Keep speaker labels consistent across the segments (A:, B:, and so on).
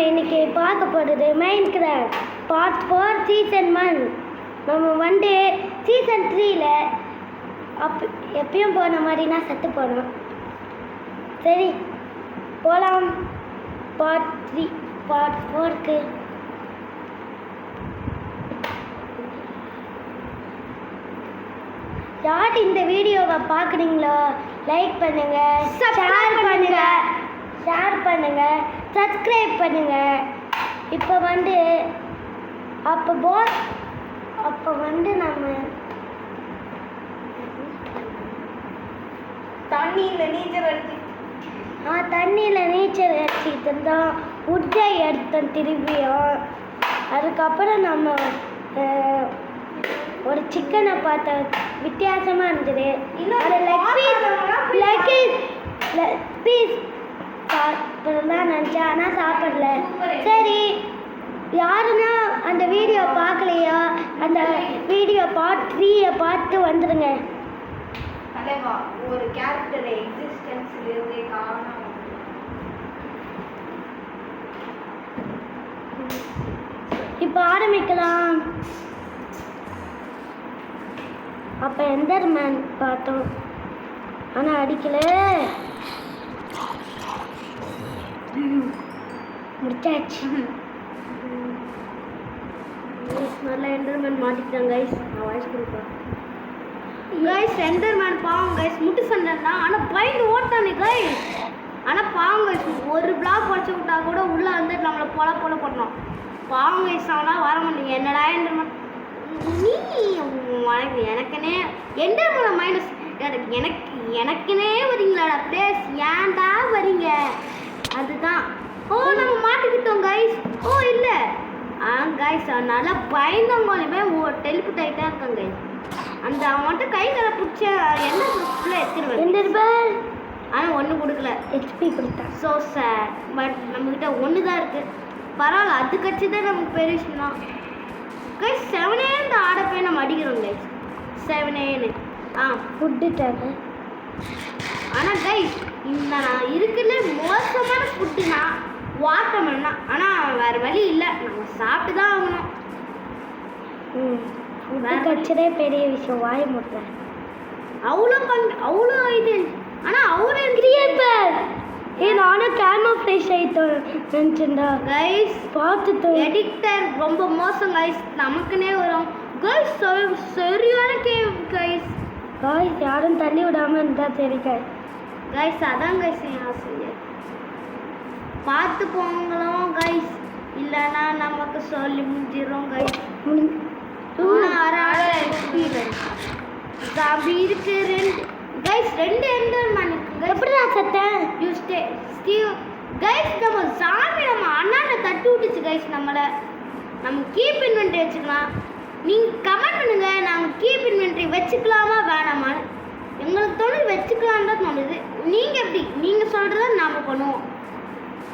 A: இன்னைக்கு பார்க்க போகிறது மைன்கிராஃப்ட் பார்ட் 4 சீசன் 1. நம்ம சீசன் 3ல் எப்பயும் போன மாதிரினா செத்து போனோம். சரி போகலாம் பார்ட் 4க்கு. யார் இந்த வீடியோவை பார்க்குறீங்களோ லைக் பண்ணுங்கள், ஷேர் பண்ணுங்கள், சப்ஸ்கிரைப் பண்ணுங்கள். இப்போ நம்ம
B: தண்ணியில் நீச்சல்
A: அடிச்சுட்டு இருந்தோம். உட்டை எடுத்தோம் திரும்பியும். அதுக்கப்புறம் நம்ம ஒரு சிக்கனை பார்த்தோம், வித்தியாசமாக இருந்தது. அது லெக் பீஸ் சாப்பிட்றதான் நினச்சேன், ஆனால் சாப்பிடல. சரி, யாருன்னா அந்த வீடியோ பார்க்கலையோ அந்த வீடியோ பார்ட் 3 பார்த்து வந்துடுங்க.
B: அதேவா ஒரு கேரக்டர் எக்ஸிஸ்டன்ஸ்லேருந்தே காரணம்.
A: இப்போ ஆரம்பிக்கலாம். அப்போ எண்டர்மேன் பார்த்தோம், ஆனால் அடிக்கல. முடிச்சாச்சு. நல்லா எண்டர்மேன் மாட்டிக்கிட்டாங்க கைஸ். நான் வாய்ஸ் கொடுப்பேன் கைஸ். எண்டர்மேன் பாவம் கைஸ், முட்டு சண்டை தான், ஆனால் பயந்து ஓட்டானே கைஸ். ஆனால் பாவம் கைஸ், ஒரு பிளாக் வச்சு விட்டா கூட உள்ளே வந்து நம்மளை போல பண்ணோம். பாவம் கைஸ், ஆனால் வர மாட்டீங்க. என்னடா எண்டர்மேன் நீ எனக்குனே எண்டர்மேன் மைனஸ் எனக்குனே வரீங்களாடா ப்ளேஸ், ஏன்டா வரீங்க? அதுதான். ஓ நம்ம மாட்டிக்கிட்டோம் கைஸ். ஓ இல்லை கைஸ், நல்லா பயந்தவங்களுமே டெலிபோர்ட் ஆகிட்டா இருக்காங்க கைஸ். அந்த அவன் மட்டும் கை தர பிடிச்ச என்ன எடுத்துருவேன், ஆனால் ஒன்றும் கொடுக்கல. ஹெச்பி கொடுத்தேன். ஸோ சார், பட் நம்மக்கிட்ட ஒன்று தான் இருக்குது. பரவாயில்ல, அது கட்சி தான் நமக்கு பெரிய விஷயம் தான் கைஸ். 7 ஆட போய் நம்ம அடிக்கிறோம் கைஸ். 7 ஃபுட்டுட்டாங்க. ஆனால் கைஸ், இந்த நான் இருக்குல்ல மோசமான ஃபுட்டுனா வாட்டர்மெலன் தான். ஆனால் வேறு வழி இல்லை, நம்ம சாப்பிட்டு தான் ஆகணும். ஃபுட்டு கட்சதே பெரிய விஷயம். வாய முட்டேன் அவ்வளோ இது. ஆனால் அவ்வளோ கிரியேட்டர் நானும் கேமோஃப்ளேஜ் ஆகிட்டோம் நினச்சிருந்தா கைஸ். பார்த்துட்டு எடிக்டர் ரொம்ப மோசம் கைஸ். நமக்குன்னே வரும் கைஸ். சரியான கேம் கைஸ். கைஸ் யாரும் தள்ளி விடாமல் இருந்தால் சரி கைஸ். அதான் கைஸ் என் ஆசை. பார்த்து போங்களோம் கைஸ், இல்லைன்னா நமக்கு சொல்லி முடிஞ்சிடும் கைஸ். அப்படி இருக்கு கைஸ். 2 எண்டர்மேன் எப்படி நான் சத்தேன் யூஸ்டே ஸ்டீவ் கைஸ். நம்ம சாமி நம்ம அண்ணானை தட்டி விட்டுச்சு கைஸ். நம்ம கீப் இன்வென்ட்ரி வச்சுக்கலாம். நீங்கள் கமெண்ட் பண்ணுங்க, நாங்கள் கீப் இன்வென்ட்ரி வச்சுக்கலாமா வேணாமான்னு. எங்களுக்கு தோணுது வச்சுக்கலான்னு தான் தோணுது. நீங்கள் எப்படி நீங்கள் சொல்கிறத நாம் பண்ணுவோம்.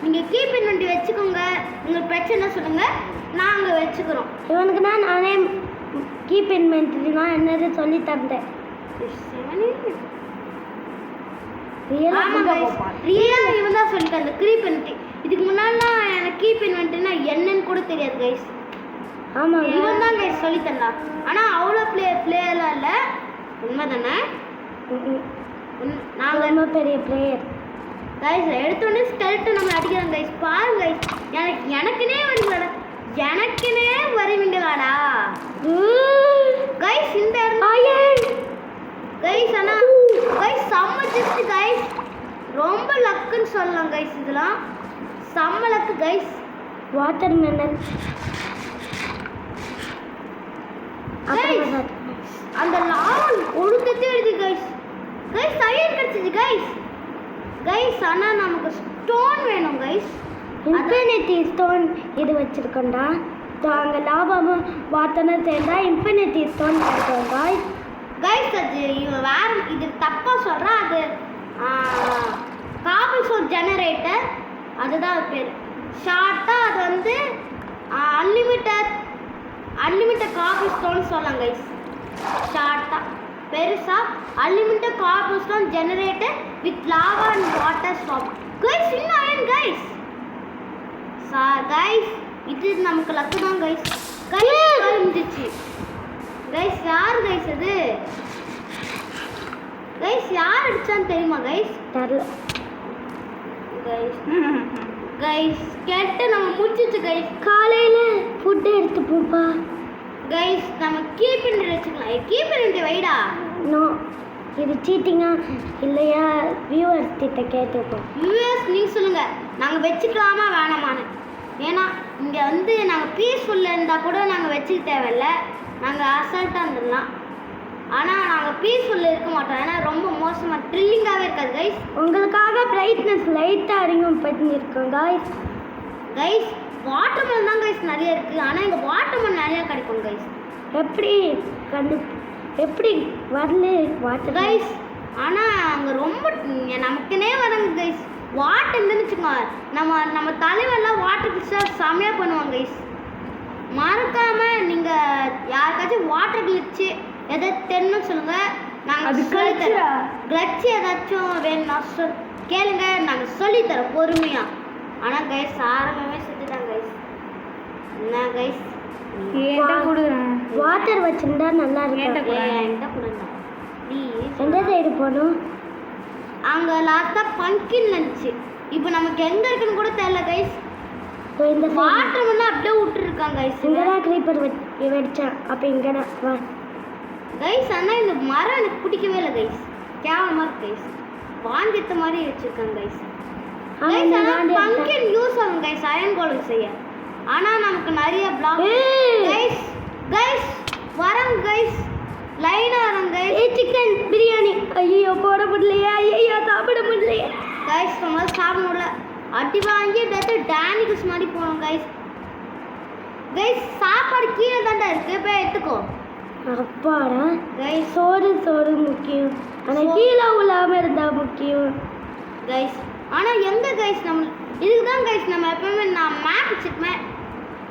A: நீங்கள் கீப் இன்வென்ட்ரி வச்சுக்கோங்க, உங்களுக்கு பிரச்சனை சொல்லுங்கள், நாங்கள் வச்சுக்கிறோம். இவனுக்கு தான் நானே கீப் இன்வென்ட்ரினா என்னது சொல்லி தந்தேன். ரியலாக இவன் தான் சொல்லி தந்த கீப் இன்வென்ட்ரி. இதுக்கு முன்னாடிலாம் எனக்கு கீப் இன்வென்ட்ரினா என்னன்னு கூட தெரியாது கைஸ். ஆமாம், இவன் தான் கைஸ் சொல்லி தந்தா. ஆனால் அவ்வளோ பிளேயர்லாம் இல்லை. உண்மை தானே? நாங்கள் ரொம்ப பெரிய பிளேயர் கைஸ். எடுத்தோடனே ஸ்கெல்ட்டு நம்ம அடிக்கிறோம் கைஸ். பாருங்க கைஸ், எனக்குனே வருவீங்களாடா, எனக்குனே வருவீங்களாடா கைஸ். இந்த கைஸ் ஆனால் கைஸ் செம்ம ஜஸ்ட் கைஸ். ரொம்ப லக்குன்னு சொல்லலாம் கைஸ். இதெல்லாம் செம்ம லக்கு கைஸ். வாட்டர்மெலன் அந்த லாவன் ஒழுக்கத்தே எழுதி கைஸ். சையன் கிடச்சிச்சு கைஸ். ஆனால் நமக்கு ஸ்டோன் வேணும் கைஸ். இன்ஃபினிட்டி ஸ்டோன் இது வச்சுருக்கோண்டா. அங்கே லாபாவும் வாட்டனும் சேர்ந்தா இன்ஃபினிட்டி ஸ்டோன் கிடைக்கும் கைஸ். அது இவன் வேறு இது தப்பாக சொல்கிறான். அது காபிள் ஸ்டோன் ஜெனரேட்டர், அதுதான் பேர். ஷார்ட்டாக அது அன்லிமிட்டட் காபிள் ஸ்டோன் சொல்லலாம் கைஸ். ஷார்ட்டாக பெருசாக unlimited cobble stone generator with lava and water stop guys. இன்னும் அயன் கைஸ். கைஸ் இது நமக்கு லக்கு தான் கைஸ். கைஸ் இருந்துச்சு கைஸ். யார் கைஸ் அது? கைஸ் யார் அடிச்சான்னு தெரியுமா கைஸ்?
C: தெரியல
A: கைஸ். கைஸ் கேட்டு நம்ம முடிச்சிச்சு கைஸ்.
C: காலையில் ஃபுட்டு எடுத்து போப்பா.
A: கைஸ் நம்ம கீப் பண்ணி வச்சுக்கலாம். கீப் பண்ணி வைடா.
C: நோ, இது சீட்டிங்கா இல்லையா? வியூவர்ஸ் கிட்ட கேட்டுப்போம்.
A: யூஎஸ் நீங்கள் சொல்லுங்கள், நாங்கள் வச்சுக்கலாமா வேணாமான்னு. ஏன்னா இங்கே வந்து நாங்கள் பீஸ்ஃபுல்லாக இருந்தால் கூட நாங்கள் வச்சுக்க தேவையில்ல, நாங்கள் அசால்ட்டாக இருந்துடலாம். ஆனால் நாங்கள் பீஸ்ஃபுல்லாக இருக்க மாட்டோம், ஏன்னா ரொம்ப மோசமாக த்ரில்லிங்காகவே இருக்காது கைஸ்.
C: உங்களுக்காக பிரைட்னஸ் லைட்டாக அறிமுகம் பண்ணியிருக்கோம் கைஸ்.
A: கைஸ் வாட்டர்மெலன் தான் கைஸ் நிறைய இருக்குது, ஆனால் இங்கே வாட்டர்மெலன் நிறையா கிடைக்கும் கைஸ்.
C: எப்படி எப்படி வரல வாட்டர்
A: கைஸ் ஆனால் அங்கே ரொம்ப நமக்குனே வராங்க கைஸ். வாட்டர் இருந்துன்னு வச்சுக்கோங்க, நம்ம தலைவெல்லாம் வாட்டர் கிளிச்சாக செம்மையாக பண்ணுவாங்க கைஸ். மறக்காமல் நீங்கள் யாருக்காச்சும் வாட்டர் கிளிச்சு எதாவது தென்னு சொல்லுங்கள், நாங்கள் சொல்லித்தரோம். கிளச்சு ஏதாச்சும் வேணும்னா கேளுங்க, நாங்கள் சொல்லித்தரோம் பொறுமையாக. ஆனால் கைஸ் ஆரம்பமே செஞ்சுட்டாங்க கைஸ். என்ன கைஸ்
C: வாட்டர் வச்சிருந்தா நல்லா இருக்கும்.
A: என்கிட்ட கொடுங்க ப்ளீஸ்.
C: எந்த சைடு போகணும்?
A: அங்கே லாஸ்ட்டாக பங்கின் இருந்துச்சு, இப்போ நமக்கு எங்கே இருக்குன்னு கூட தெரியல கைஸ்.
C: இந்த
A: வாட்டர் வந்து அப்படியே விட்டுருக்காங்க கைஸ்.
C: இங்கே தான் க்ரீப்பர் வெடிச்சான். அப்போ இங்கே தான் வா
A: கைஸ். ஆனால் இந்த மரம் எனக்கு பிடிக்கவே இல்லை கைஸ், கேவலமாக இருக்கு கைஸ். வாங்கித்த மாதிரி வச்சுருக்காங்க கைஸ். கைஸ் ஆனால் பங்கின் யூஸ் ஆகும் கைஸ் அயன் கோலம் செய்ய. ஆனால் நமக்கு நிறைய பிளாக் கைஸ். கைஸ் வரோம் கைஸ், லைனாக வரோம் கைஸ்.
C: சிக்கன் பிரியாணி ஐயோ போட முடியலையா? ஐயோ சாப்பிட முடியலையா
A: கைஸ்? நம்ம சாப்பிட முடியல, அடி வாங்கி டேனிக்ஸ் மாதிரி போகணும் கைஸ். கைஸ் சாப்பாடு கீழே தாண்டா இருக்கு, போய் எடுத்துக்கோ.
C: அப்பாடா
A: கைஸ்
C: சோறு முக்கியம், ஆனால் கீழே உள்ளாமல் இருந்தால் முக்கியம்
A: கைஸ். ஆனால் எங்கே கைஸ் நம்ம இதுக்கு தான் கைஸ் நம்ம எப்பவுமே நான் மேப் வச்சுக்குவேன்.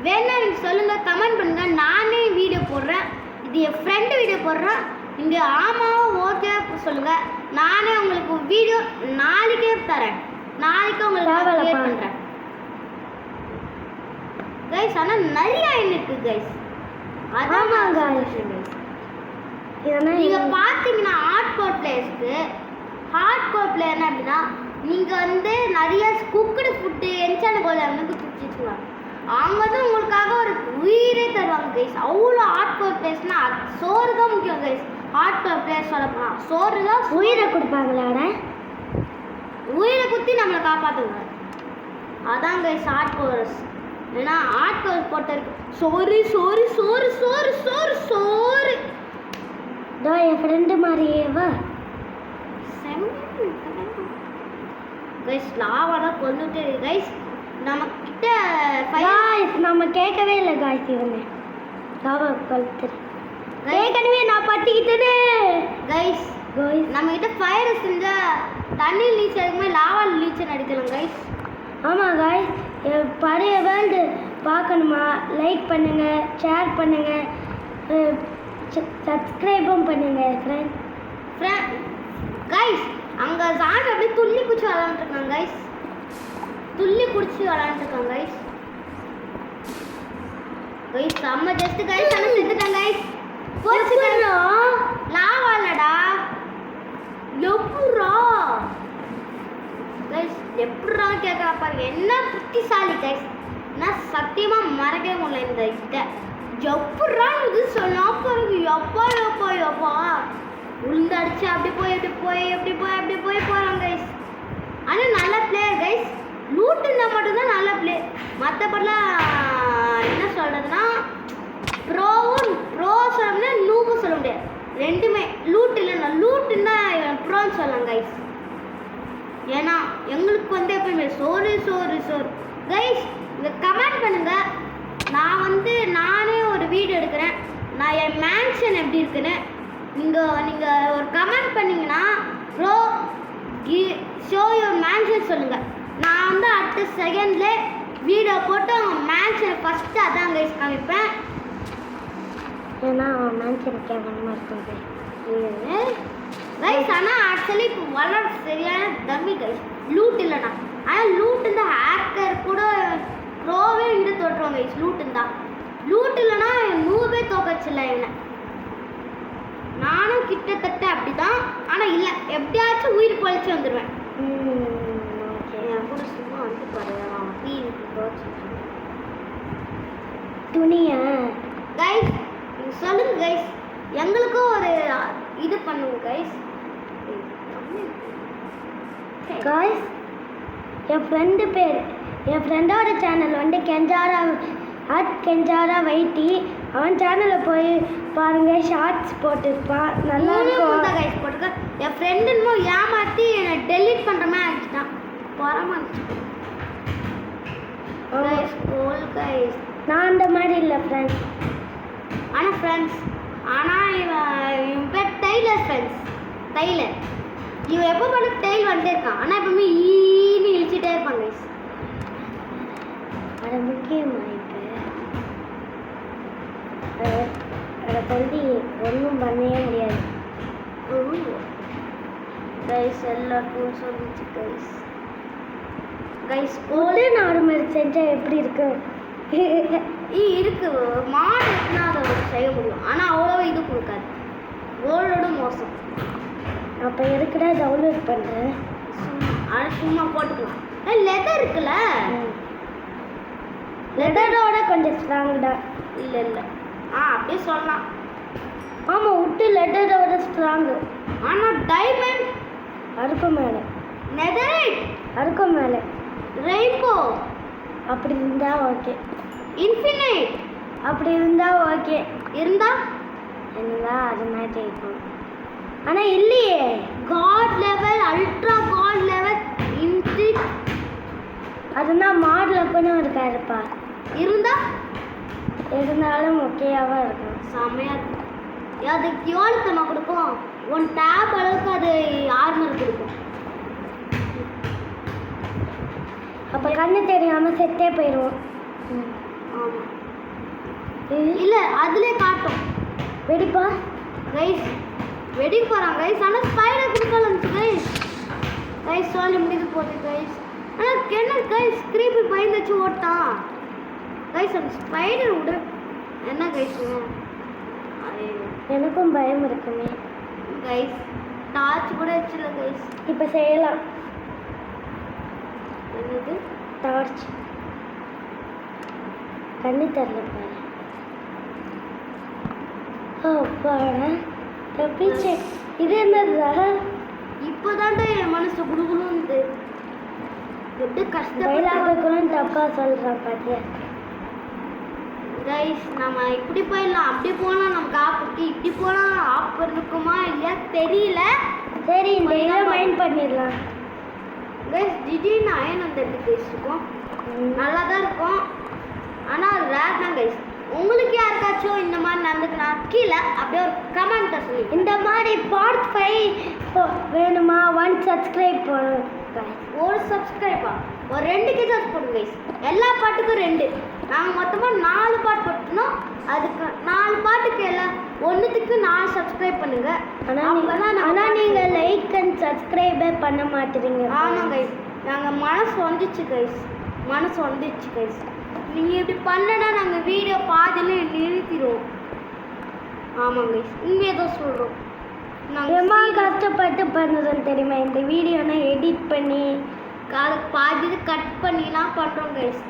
A: வேணா எனக்கு சொல்லுங்கள், கமெண்ட் பண்ணுங்கள், நானே வீடியோ போடுறேன். இது என் ஃப்ரெண்டு வீடியோ போடுறேன். நீங்கள் ஆமாவோ ஓகே சொல்லுங்கள், நானே உங்களுக்கு வீடியோ நாளைக்கே தரேன். நாளைக்கு உங்களுக்கு க்ரியேட் பண்ணுறேன் கைஸ். ஆனால் நிறைய இருக்குது கைஸ். அதான் கைஸ். நீங்கள் பார்த்தீங்கன்னா ஹார்ட்கோர் பிளேயர்ஸ்க்கு ஹார்ட்கோர் பிளேயர்னா அப்படின்னா நீங்கள் வந்து நிறைய குக்குடு ஃபுட்டு என்சான கோலை வந்து குடிச்சிச்சுக்கலாம். அவங்க வந்து உங்களுக்காக ஒரு உயிரே தருவாங்க கைஸ். அவ்வளோ ஹார்ட்கோர் பிளேயர்ஸ்னால் சோறு தான் முக்கியம் கைஸ். ஹார்ட்கோர் பிளேயர்ஸ் சொல்ல போனால் சோறு தான்.
C: உயிரை கொடுப்பாங்களாட?
A: உயிரை குத்தி நம்மளை காப்பாற்றுங்க, அதான் கைஸ் ஹார்ட்கோர்ஸ். ஏன்னா ஹார்ட்கோர் பொறுத்த வரைக்கும் சோறு சோறு சோறு சோறு சோறு சோறு.
C: என் ஃப்ரெண்டு மாதிரியேவா
A: கைஸ்? லாவாலாம் கொண்டுட்டு கைஸ் நம்மக்கிட்ட
C: நம்ம கேட்கவே இல்லை காய்ச்சி வந்து லாவா கொளுத்து ஏற்கனவே நான் பட்டிக்கிட்டேனே
A: கைஸ். நம்மக்கிட்ட ஃபயர் செஞ்சால் தண்ணி லீச் அதுக்குமே லாவால் நீச்சல் அடிக்கலாம் கைஸ்.
C: ஆமாம் காய்ஸ், பழைய வேர்ல்டு பார்க்கணுமா? லைக் பண்ணுங்கள், ஷேர் பண்ணுங்கள், சப்ஸ்கிரைபும் பண்ணுங்கள் ஃப்ரெண்ட்.
A: கைஸ் அங்கே சாமி அப்படியே துள்ளி குச்சி விளாண்டுருக்காங்க கைஸ். துள்ளி குடிச்சு விளாண்டுருக்காங்க கைஸ். கைஸ் செம்ம ஜஸ்ட் கைஸ். ஆனால் செத்துட்டாங்க கைஸ். போச்சு லாவா இல்லடா, எப்படா கைஸ்? எப்படா கேட்குறா பாருங்க, என்ன புத்திசாலி கைஸ். நான் சத்தியமாக மறக்கவே முடியல இந்த கிட்ட. எப்படா இது சொன்னால் பாருங்க, எப்பா எப்பா எப்பா உளுந்தடிச்சு அப்படி போய் போகிறாங்க கைஸ். ஆனால் நல்ல பிளேயர் கைஸ். லூட் இருந்தால் மட்டும்தான் நல்ல பிளேயர். மற்றபடிலாம் என்ன சொல்கிறதுனா ப்ரோ சொல்ல முடியாது, நூபும் சொல்ல முடியாது. ரெண்டுமே லூட் இல்லைன்னா லூட் இருந்தால் ப்ரோன்னு சொல்லலாம் கைஸ். ஏன்னா எங்களுக்கு வந்து எப்பவுமே சோறு சோறு சோறு கைஸ். இதை கமெண்ட் பண்ணுங்கள். நான் வந்து நானே ஒரு வீடியோ எடுக்கிறேன், நான் என் மேன்ஷன் எப்படி இருக்குன்னு நீங்கள் ஒரு கமெண்ட் பண்ணிங்கன்னா ப்ரோ ஷோ யுவர் மேன்ஷன் சொல்லுங்கள். நான் வந்து அடுத்த செகண்டில் வீடியோ போட்டு அவங்க மேன்ஷன் ஃபஸ்ட்டு அதான் கைஸ் காமிப்பேன்.
C: ஏன்னா அவன் மேன்ஷன் கேவலமாக இருக்கும்
A: கைஸ். ஆனால் ஆக்சுவலி இப்போ வளர் சரியான டம்மி கைஸ். லூட் இல்லைண்ணா, ஆனால் லூட் இந்த ஹேக்கர் கூட ப்ரோவே இருந்து தொட்டுருவாங்க கைஸ் லூட் இருந்தா. லூட் இல்லைன்னா நூபே தோக்கச்சில்ல என்ன. நானும் கிட்டத்தட்ட அப்படிதான். ஆனால் இல்லை எப்படியாச்சும் உயிர் பொழைச்சி வந்துடுவேன்.
C: ஓகே.
A: என் கூட சும்மா வந்து பாரு அவன் டீ
C: துணியா
A: கைஸ் நீங்கள் சொல்லுங்க கைஸ். எங்களுக்கும் ஒரு இது பண்ணுங்க கைஸ்.
C: காய்ஸ் என் ஃப்ரெண்டோட சேனல் வந்து கெஞ்சாரா வைட்டி. அவன் சேனலில் போய் பாருங்க, ஷார்ட்ஸ் போட்டுருப்பான், நல்லா இருக்கும்.
A: கைஸ் போட்டுக்க. என் ஃப்ரெண்டு இன்னும் ஏமாற்றி என்னை டெலீட் பண்ணுற மாதிரி ஆகிட்டான். பரமாச்சு கைஸ். கோல் கைஸ்.
C: நான் அந்த மாதிரி இல்லை ஃப்ரெண்ட்ஸ்.
A: ஆனால் ஃப்ரெண்ட்ஸ் இவன் பேர் டெய்லர் ஃப்ரெண்ட்ஸ். டெய்லர் இவன் எப்போ பண்ண டெய்ல் வந்துட்டே இருக்கான். ஆனால் எப்பவுமே ஈன்னு இழிச்சிட்டே இருப்பான் கைஸ்.
C: அது முக்கியமாக இப்போ அதை சொல்லி ஒன்றும் பண்ணவே முடியாது
A: கைஸ். எல்லாருக்கும் சொல்லிச்சு கைஸ். கைஸ்
C: ஒரு நார்மல் செஞ்சால் எப்படி இருக்கு?
A: இருக்கு மாடு இருக்குன்னா அதை செய்ய முடியும். ஆனால் அவ்வளோ இது கொடுக்காது. கோல்டோட மோசம்.
C: அப்போ எதுக்குடா டவுன்லோட் பண்ணுறேன்?
A: அது சும்மா போட்டுக்கலாம். லெதர் இருக்குல்ல,
C: லெதரோட கொஞ்சம் ஸ்ட்ராங்டா.
A: இல்லை இல்லை அப்படியே சொல்லலாம்.
C: ஆமாம், உட்டு லெதரோட ஸ்ட்ராங்கு.
A: ஆனால் டைமண்ட்
C: அதுக்கும் மேலே,
A: நெதரைட்
C: அதுக்கும் மேலே,
A: ரெயின்போ
C: அப்படி இருந்தால் ஓகே.
A: இன்ஃபினைட்
C: அப்படி இருந்தால் ஓகே.
A: இருந்தா
C: அது மாதிரி இருக்கும். ஆனால் இல்லையே.
A: God level, ultra god level, இன்ட்ரிக்
C: அதுனா மாடல் கூட இருக்காருப்பா.
A: இருந்தா
C: இருந்தாலும் ஓகேயாவா இருக்கும்.
A: செம்மையா இருக்கும். அதுக்கு எவ்வளோக்கு நம்ம கொடுப்போம்? 1 டேப் அளவுக்கு அது ஆர்மர் கொடுக்கும்.
C: அப்போ கண்ணு தெரியாமல் செத்தே போயிடுவோம்.
A: ஆமாம். இல்லை அதிலே காட்டும்.
C: வெடிப்பா
A: கைஸ் வெடி போகிறான் கைஸ். ஆனால் ஸ்பைடர் கொடுக்கலாம் கைஸ். கைஸ் சொல்லி முடிஞ்சு போகுது கைஸ். ஆனால் என்ன கைஸ் கிரீப்பி பயந்துச்சு ஓட்டான் கைஸ். அந்த ஸ்பைடர் விட என்ன கைஸ்?
C: எனக்கும் பயம் இருக்குமே
A: கைஸ். டார்ச் கூட வச்சுல கைஸ்.
C: இப்போ செய்யலாம்.
A: என்னது
C: டார்ச்? கண்ணு தரல பாரு. அப்பாடா தப்பிச்சே. இது என்னதுடா?
A: இப்போதான்டா என் மனசு குடுகுடுன்னு எப்படி
C: டைலாகுகளும் தப்பாக சொல்கிறான் பாத்தியா
A: கைஸ். நம்ம இப்படி போயிடலாம், அப்படி போனால் நமக்கு ஆப்புக்கு, இப்படி போனால் ஆப் இருக்குமா இல்லையா தெரியல.
C: சரி, இந்த இதை மைண்ட் பண்ணிடலாம்
A: கைஸ். திடீர்னு அயன் வந்து எப்படி கைஸ் இருக்கும்? நல்லா தான் இருக்கும். ஆனால் ரேர் தான் கைஸ். உங்களுக்கு யாருக்காச்சும் இந்த மாதிரி நடந்துக்குன்னா கீழே அப்படியே ஒரு கமெண்ட்டை சொல்லி.
C: இந்த மாதிரி பார்ட் 5 வேணுமா? 1 சப்ஸ்கிரைப் போடுங்க.
A: ஒரு சப்ஸ்கிரைபா ஒரு 2 கிசாஸ் போடுங்க கைஸ். எல்லா பாட்டுக்கும் 2. நாங்கள் மொத்தமாக 4 பாட்டு போட்டோம். அதுக்கு 4 பாட்டுக்கு எல்லாம் ஒன்றுத்துக்கு 4 சப்ஸ்கிரைப் பண்ணுங்க.
C: ஆனால் நீங்கள் லைக் அண்ட் சப்ஸ்கிரைபே பண்ண மாட்டேறீங்க.
A: ஆமாம் கைஸ். நாங்கள் மனசு வந்துச்சு கைஸ். நீங்கள் இப்படி பண்ணனா நாங்கள் வீடியோ பாதியில் நிறுத்திடுவோம். ஆமாம் கைஸ், உண்மையை தான் சொல்கிறோம்.
C: எம்மா கஷ்டப்பட்டு பண்ணுறோம் தெரியுமா? இந்த வீடியோனா எடிட் பண்ணி
A: அதை பாதி கட் பண்ணிலாம் பண்ணுறோம் கைஸ்.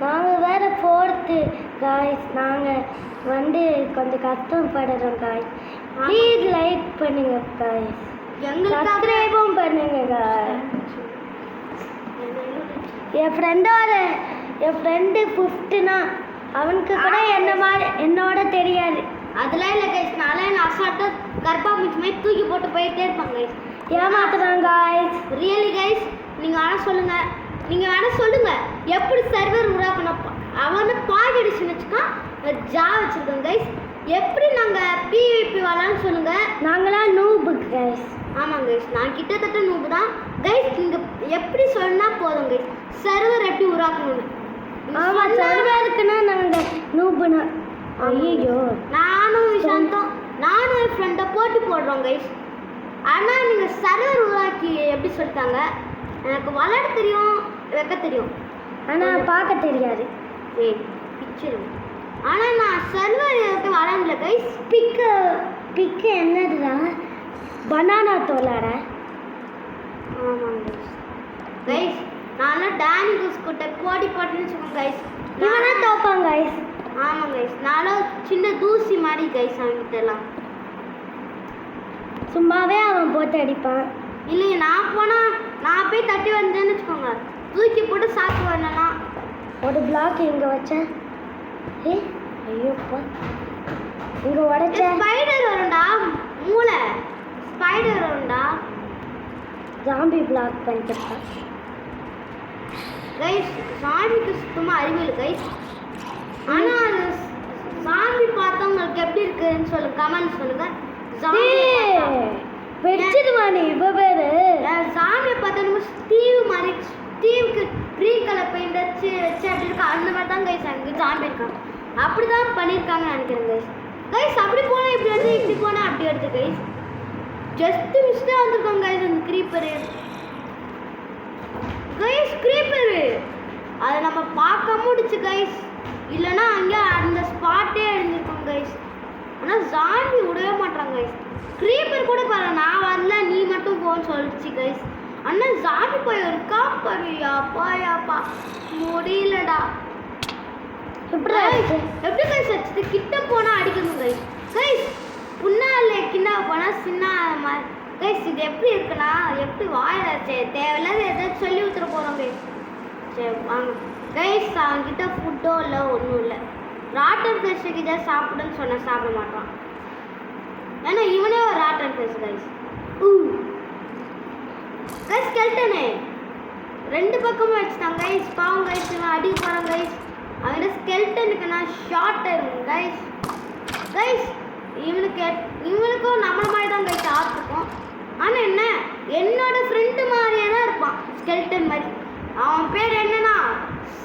C: நாங்கள் வேறு 4th காய்ஸ். நாங்கள் வந்து கொஞ்சம் கஷ்டப்படுறோம் காய்ஸ். ப்ளீஸ் லைக் பண்ணுங்க காய்ஸ். சப்ஸ்கிரைபும் பண்ணுங்க காய்ஸ். என் ஃப்ரெண்டு 5th அவனுக்கு கூட என்னோட தெரியாது.
A: அதெல்லாம் இல்லை கைஸ். நான் அசால்ட்டாக கர்ப்பா மிச்சு மாதிரி தூக்கி போட்டு போயிட்டே இருப்பாங்க கைஸ்.
C: ஏமாத்துறாங்க காய்ஸ்.
A: Really guys. நீங்கள் வேணால் சொல்லுங்கள் எப்படி சர்வர் உருவாக்கணும். அவன் பாய் அடிச்சுன்னு வச்சுக்கா ஜா வச்சுருக்கோம் கைஸ். எப்படி நாங்கள் பிவிபி வரலான்னு சொல்லுங்கள்.
C: நாங்களாம் நூபு கைஸ்.
A: ஆமாம் கைஸ், நான் கிட்டத்தட்ட நூபு தான் கைஸ். நீங்கள் எப்படி சொன்னால் போதும் கைஸ் சர்வர் எப்படி உருவாக்கணும்னு.
C: ஆமாம், சர்வருக்குன்னா நாங்கள் நூபுனா. ஐயோ,
A: நானும் விஷாந்தம் என் ஃப்ரெண்டை போட்டி போடுறோம் கைஸ். ஆனால் நீங்கள் சர்வர் உருவாக்கி எப்படி சொல்லிட்டாங்க, எனக்கு விளையாட தெரியும், வைக்க தெரியும்,
C: ஆனால் பார்க்க தெரியாது.
A: ஏய் பிக்சர். ஆனால் நான் சர்வர் விளையாடல கைஸ்.
C: பிக்கு என்னதுடா? பனானா தோலாட.
A: ஆமாங்க கைஸ். நான்லாம் டேனி கோஸ் கிட்ட கோடி போட்டுன்னு சொல்லுவேன் கைஸ்.
C: இவனா தோப்பாங்க கைஸ்.
A: ஆமாம் கைஸ். நானும் சின்ன தூசி மாதிரி கைஸ் அவன்கிட்ட எல்லாம்.
C: சும்மாவே அவன் போட்டு அடிப்பான்.
A: இல்லைங்க, நான் போனால் நான் போய் தட்டி வந்தேன்னு வச்சுக்கோங்க, தூக்கி போட்டு சாக்கு வரலாம்.
C: ஒரு பிளாக் இங்கே வச்சேன். ஐயோப்பா இங்கே உடைச்ச.
A: ஸ்பைடர் வரும்டா, மூளை ஸ்பைடர் வரும்டா.
C: ஜாம்பி பிளாக் பண்ணிட்டுருக்கான்
A: கைஸ். சாமிக்கு சுத்தமாக அறிவியல் கைஸ். ஆனால் அது சாமி பார்த்தவங்களுக்கு எப்படி இருக்குன்னு சொல்லுங்க, கமெண்ட் சொல்லுங்க.
C: வெடிச்சிடுவானே இவ பேரு.
A: சாமியை பார்த்தா ஸ்டீவ் மாதிரி, ஸ்டீவுக்கு க்ரீன் கலர் பெயிண்ட் வச்சு அப்படி இருக்கா, அந்த மாதிரி தான் கைஸ் அங்கே சாமி இருக்காங்க. அப்படி தான் பண்ணியிருக்காங்கன்னு நினைக்கிறேன் கைஸ். கைஸ் அப்படி போனால் இப்படி வந்து, இப்படி போனால் அப்படி எடுத்து கைஸ். ஜஸ்ட் மிஸ்டாக வந்திருக்கோங்க கைஸ் அந்த க்ரீப்பரு. கைஸ் க்ரீப்பரு அதை நம்ம பார்க்க முடிச்சு கைஸ், இல்லைன்னா அங்கே அந்த ஸ்பாட்டே அழிஞ்சிருக்கோம் கைஸ். ஆனால் ஜாம்பி விடவே மாட்டாங்க கைஸ். க்ரீப்பர் கூட பாரு, நான் வரல நீ மட்டும் போன்னு சொல்லிச்சு கைஸ். ஆனால் ஜாம்பி போய் இருக்கா பாரு, யாப்பா முடியலடா. எப்படி கைஸ் வச்சுட்டு கிட்ட போனால் அடிக்கணும் கைஸ். கைஸ் புண்ணால கிண்ணா போனால் சின்ன மாதிரி கைஸ். இது எப்படி இருக்குன்னா, எப்படி வாயில் தேவையில்லாத ஏதாச்சும் சொல்லி ஊற்றுற போகிறோம் கைஸ். சரி வாங்க கைஸ். அவன்கிட்ட ஃபுட்டோ இல்லை, ஒன்றும் இல்லை. ராட்டன் ஃபிஷ் கிட்ட சாப்பிடுன்னு சொன்ன சாப்பிட மாட்டான். ஏன்னா இவனே ஒரு ராட்டன் ஃபிஷ் கைஸ். கைஸ் ஸ்கெல்டனே ரெண்டு பக்கமும் வச்சுட்டான் கைஸ். பாவம் கைஸ், இவன் அடிக்க போகிறான் கைஸ். அவன்கிட்ட ஸ்கெல்டனுக்கு நான் ஷார்ட் இருக்கும் கைஸ். கைஸ் இவனுக்கும் நம்மள மாதிரி தான் கைஸ் ஆர்ட். ஆனால் என்ன, என்னோட ஃப்ரெண்டு மாதிரியே தான் இருப்பான், ஸ்கெல்டன் மாதிரி. அவன் பேர் என்னன்னா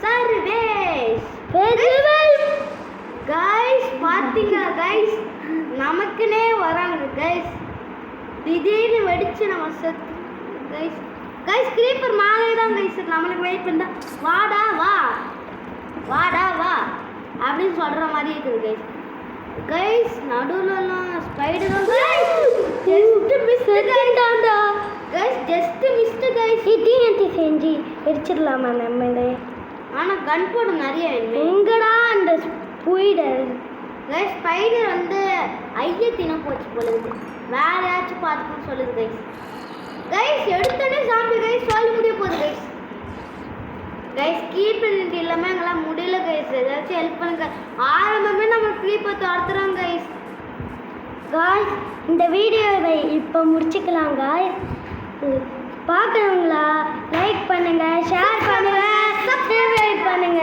A: சர்வேஷ். கைஸ் பார்த்தீங்களா கைஸ், நமக்குன்னே வராங்க கைஸ். திடீர்னு வெடிச்சு நம்ம செத்து கைஸ். கைஸ் க்ரீப்பர் மேலே தான் கைஸ் நம்மளுக்கு வெயிட் பண்ணா, வாடா வா வாடா வா அப்படின்னு சொல்கிற மாதிரி இருக்குது கைஸ். கைஸ் நடுவுலலாம் spider just missed guys.
C: TNT செஞ்சு வெடிச்சிடலாமா நம்மளே?
A: ஆனால் கன் போடு நிறைய
C: எங்கடா அந்த ஸ்பைடர்?
A: கைஸ் ஸ்பைடர் வந்து ஐயத்தினம் போச்சு போலுது, வேற யாச்சும் பார்த்துக்கணும் சொல்லுது கைஸ். கைஸ் எடுத்தோடனே சாம்பி கைஸ் சொல்லி முடிய போகுது கைஸ். கைஸ் கீப் பண்ணிட்டு இல்லாமல் எங்களால் முடியல கைஸ், ஏதாச்சும் ஹெல்ப் பண்ணுங்க. ஆரம்பமே நம்ம கீப்பை துரத்துறோம் கைஸ்.
C: காய்ஸ் இந்த வீடியோவை இப்போ முடிச்சுக்கலாம் காய்ஸ். பார்க்குறவங்களா லைக் பண்ணுங்க, ஷேர் பண்ணுங்க, சப்ஸ்கிரைப் பண்ணுங்க.